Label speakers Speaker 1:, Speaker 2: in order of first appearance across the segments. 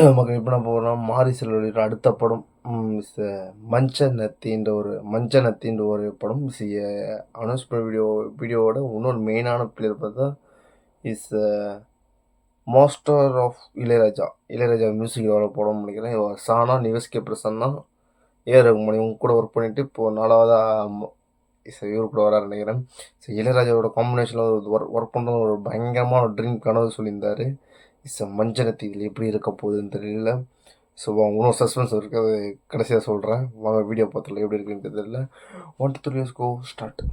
Speaker 1: நமக்கு இப்போ நம்ம போகிறோம் மாரி செல்வராஜோட அடுத்த படம் இஸ் மஞ்ச நத்தின்ற ஒரு படம் இஸ் அனௌன்ஸ்மெண்ட் வீடியோவோட இன்னொரு மெயினான பிளேயர் பார்த்தா இஸ் மாஸ்டர் ஆஃப் இளையராஜா மியூசிக்கோட படம்னு நினைக்கிறேன். சானா நிவஸ்கே பிரசன்னா ரகுமான் இவங்க கூட ஒர்க் பண்ணிட்டு இப்போது நாலாவதாக இவர் கூட வராரு நினைக்கிறேன். ஸோ இளையராஜாவோட காம்பினேஷனில் ஒர்க் பண்ணுறது ஒரு பயங்கரமான ட்ரீம் கனவு சொல்லியிருந்தார். மஞ்சனத்தி இதில் எப்படி இருக்க போகுதுன்னு தெரியல. ஸோ இன்னும் சஸ்பென்ஸ் இருக்குது, அது கடைசியாக சொல்கிறேன். வாங்க வீடியோ பார்த்துல எப்படி இருக்குன்னு தெரியல. 1 2 3 கோ ஸ்டார்ட்.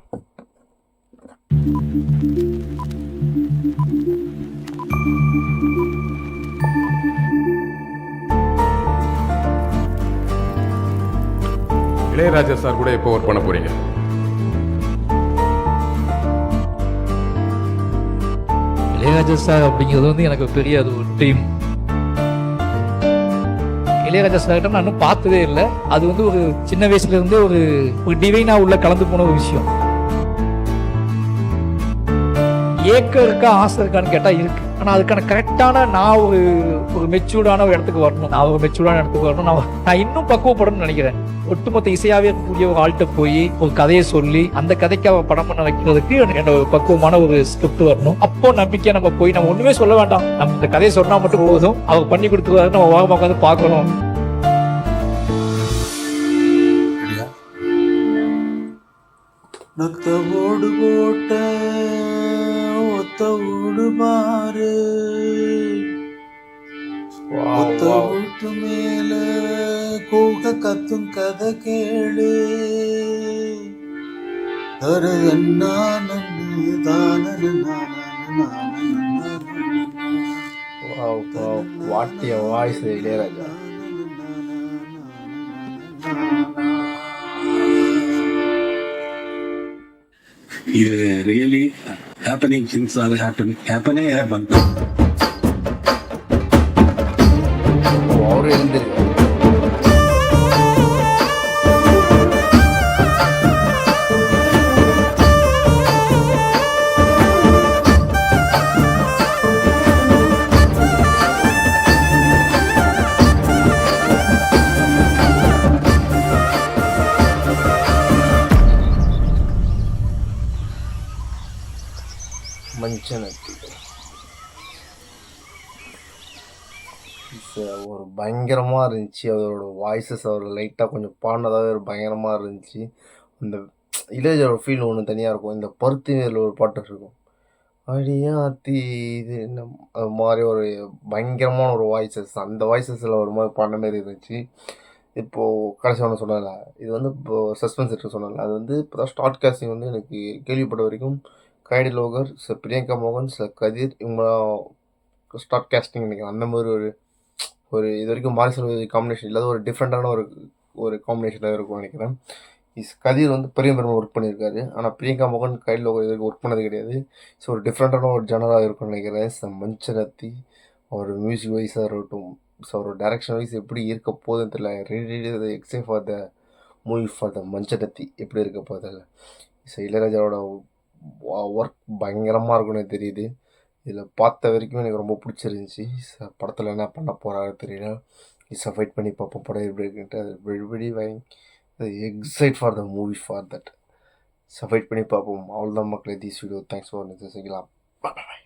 Speaker 2: இளையராஜா சார் கூட எப்போ ஒர்க் பண்ண போறீங்க?
Speaker 3: இளையராஜா சார் அப்படிங்கிறது எனக்கு பெரிய அது ஒரு ட்ரீம். இளையராஜா சார்கிட்ட நான் இன்னும் பார்த்ததே இல்லை. அது ஒரு சின்ன வயசுல இருந்தே ஒரு டிவைனா உள்ள கலந்து போன ஒரு விஷயம். ஏக்கம் இருக்கா ஆசை இருக்கான்னு கேட்டா இருக்கு. ஆனா அதுக்கான கரெக்டான நான் ஒரு மெச்சூர்டான ஒரு இடத்துக்கு வரணும். நான் இன்னும் பக்குவப்படணும்னு நினைக்கிறேன். ஒட்டுமொத்த இசையாவே இருக்கக்கூடிய ஒரு ஆள்கிட்ட போய் ஒரு கதையை சொல்லி அந்த கதைக்கு அவ படம் பண்ண வைக்கிறதுக்கு என்னோட பக்குவமான ஒரு ஸ்கிரிப்ட் வரணும். அப்போ நம்பிக்கை நம்ம போய் நம்ம ஒண்ணுமே சொல்ல வேண்டாம், நம்ம இந்த கதையை சொன்னா மட்டும் போதும், அவர் பண்ணி கொடுத்துருவாரு, நம்ம வாகமாக உட்காந்து பார்க்கணும்.
Speaker 4: நத்தவோடு போட்ட ஒத்தவோடு பாரு, ஒத்த வீட்டு மேல கூக கத்தும் கதை கேளு, தரு
Speaker 1: வாட்டிய வாய்ஸ் இளையராஜா.
Speaker 4: இது really happening, things are happening.
Speaker 1: அவரு எழுந்திருக்காரு. மஞ்சனத்தி ஒரு பயங்கரமாக இருந்துச்சு. அவரோட வாய்ஸஸ் அவர் லைட்டாக கொஞ்சம் பாடினதாகவே ஒரு பயங்கரமாக இருந்துச்சு. அந்த இளையராஜோட ஃபீல் ஒன்று தனியாக இருக்கும். இந்த பருத்தி மேல ஒரு பாட்டு இருக்கும், அடியாத்தி இது என்ன, அது மாதிரி ஒரு பயங்கரமான ஒரு வாய்ஸஸ். அந்த வாய்ஸஸில் ஒரு மாதிரி பாடின மாதிரி இருந்துச்சு. இப்போது கடைசி ஒன்று சொன்னல, இது இப்போது சஸ்பென்ஸ் இருக்கு சொன்னல, அது இப்போ தான் ஸ்டார்ட் காஸ்டிங் எனக்கு கேள்விப்பட்ட வரைக்கும் கைடி லோகர், பிரியங்கா மோகன், கதிர் இவங்களாம் ஸ்டார்ட் கேஸ்டிங் நினைக்கிறேன். அந்த மாதிரி ஒரு இது வரைக்கும் மாரி செல்வராஜ் காம்பினேஷன் இல்லாத ஒரு டிஃப்ரெண்ட்டான ஒரு காம்பினேஷனாக இருக்கும் நினைக்கிறேன். கதிர் பெரிய ஒர்க் பண்ணியிருக்காரு. ஆனால் பிரியங்கா மோகன் கைடி லோகர் இது வரைக்கும் ஒர்க் பண்ணது கிடையாது. ஸோ ஒரு டிஃப்ரெண்ட்டான ஒரு ஜெனராக இருக்கும்னு நினைக்கிறேன். மஞ்சனத்தி அவர் மியூசிக் வைஸாக இருக்கட்டும், ஸோ அவர் டைரக்ஷன் வைஸ் எப்படி இருக்க போகுதுன்னு தெரியல. Ready excite for the movie for the மஞ்சனத்தி எப்படி இருக்க போதில்ல. ஸோ இளையராஜாவோட ஒர்க் பயங்கரமாக இருக்குன்னு தெரியுது. இதில் பார்த்த வரைக்கும் எனக்கு ரொம்ப பிடிச்சிருந்துச்சி. படத்தில் என்ன பண்ண போகிறாரு தெரியல. வெயிட் பண்ணி பார்ப்போம் படம் எப்படி இருக்குன்ட்டு. அது very excite for the movie for that. Wait பண்ணி பார்ப்போம். அவ்வளோதான் மக்களே, தீஸ் வீடியோ. தேங்க்ஸ் ஃபார் நிச்சயம். பாய்.